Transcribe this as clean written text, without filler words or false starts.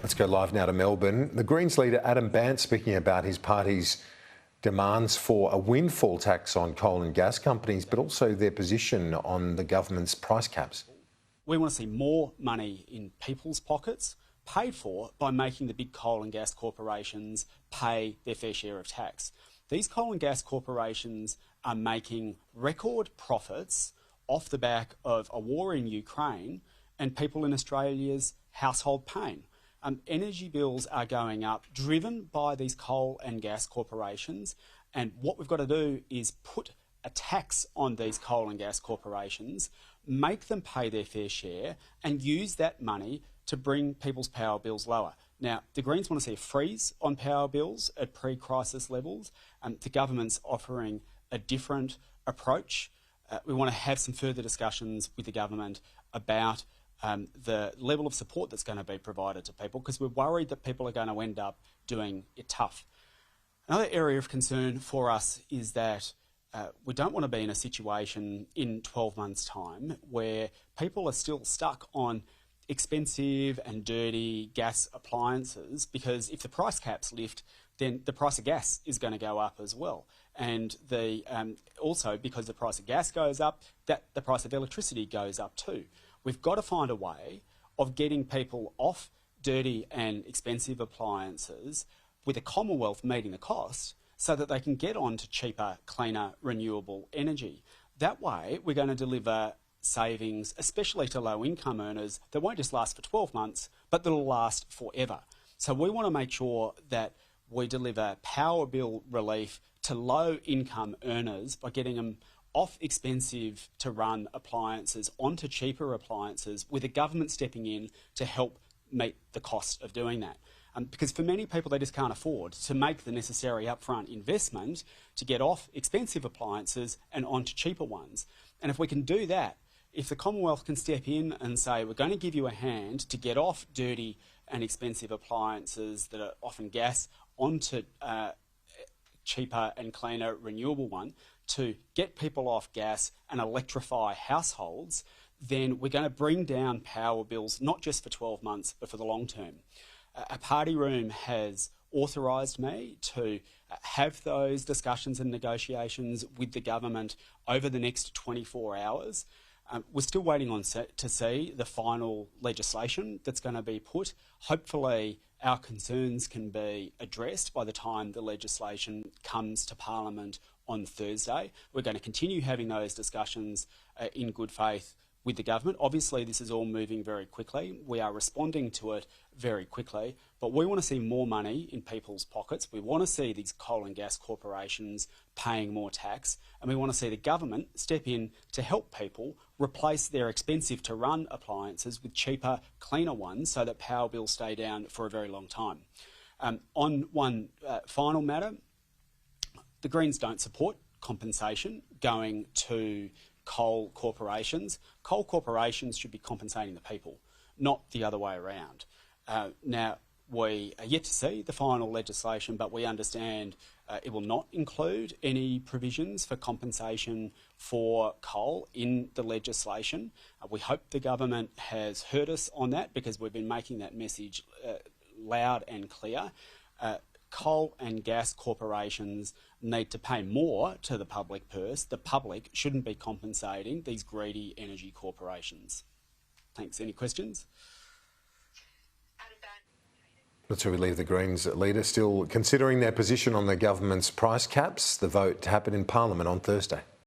Let's go live now to Melbourne. The Greens leader Adam Bandt speaking about his party's demands for a windfall tax on coal and gas companies, but also their position on the government's price caps. We want to see more money in people's pockets, paid for by making the big coal and gas corporations pay their fair share of tax. These coal and gas corporations are making record profits off the back of a war in Ukraine and people in Australia's household pain. Energy bills are going up, driven by these coal and gas corporations, and what we've got to do is put a tax on these coal and gas corporations, make them pay their fair share, and use that money to bring people's power bills lower. Now, the Greens want to see a freeze on power bills at pre-crisis levels. The government's offering a different approach. We want to have some further discussions with the government about the level of support that's going to be provided to people, because we're worried that people are going to end up doing it tough. Another area of concern for us is that we don't want to be in a situation in 12 months' time where people are still stuck on expensive and dirty gas appliances, because if the price caps lift, then the price of gas is going to go up as well. And also because the price of gas goes up, the price of electricity goes up too. We've got to find a way of getting people off dirty and expensive appliances with the Commonwealth meeting the cost so that they can get on to cheaper, cleaner, renewable energy. That way, we're going to deliver savings, especially to low-income earners, that won't just last for 12 months, but that'll last forever. So we want to make sure that we deliver power bill relief to low-income earners by getting them off expensive to run appliances onto cheaper appliances, with the government stepping in to help meet the cost of doing that. Because for many people, they just can't afford to make the necessary upfront investment to get off expensive appliances and onto cheaper ones. And if we can do that, if the Commonwealth can step in and say, we're going to give you a hand to get off dirty and expensive appliances that are often gas onto cheaper and cleaner renewable one, to get people off gas and electrify households, then we're going to bring down power bills, not just for 12 months, but for the long term. A party room has authorised me to have those discussions and negotiations with the government over the next 24 hours. We're still waiting on to see the final legislation that's going to be put. Hopefully our concerns can be addressed by the time the legislation comes to Parliament on Thursday. We're going to continue having those discussions in good faith with the government. Obviously, this is all moving very quickly. We are responding to it very quickly, but we want to see more money in people's pockets. We want to see these coal and gas corporations paying more tax, and we want to see the government step in to help people replace their expensive to run appliances with cheaper, cleaner ones so that power bills stay down for a very long time. On one final matter, the Greens don't support compensation going to coal corporations. Coal corporations should be compensating the people, not the other way around. Now, we are yet to see the final legislation, but we understand it will not include any provisions for compensation for coal in the legislation. We hope the government has heard us on that, because we've been making that message loud and clear. Coal and gas corporations need to pay more to the public purse. The public shouldn't be compensating these greedy energy corporations. Thanks. Any questions? That's where we leave the Greens leader still considering their position on the government's price caps. The vote to happen in Parliament on Thursday.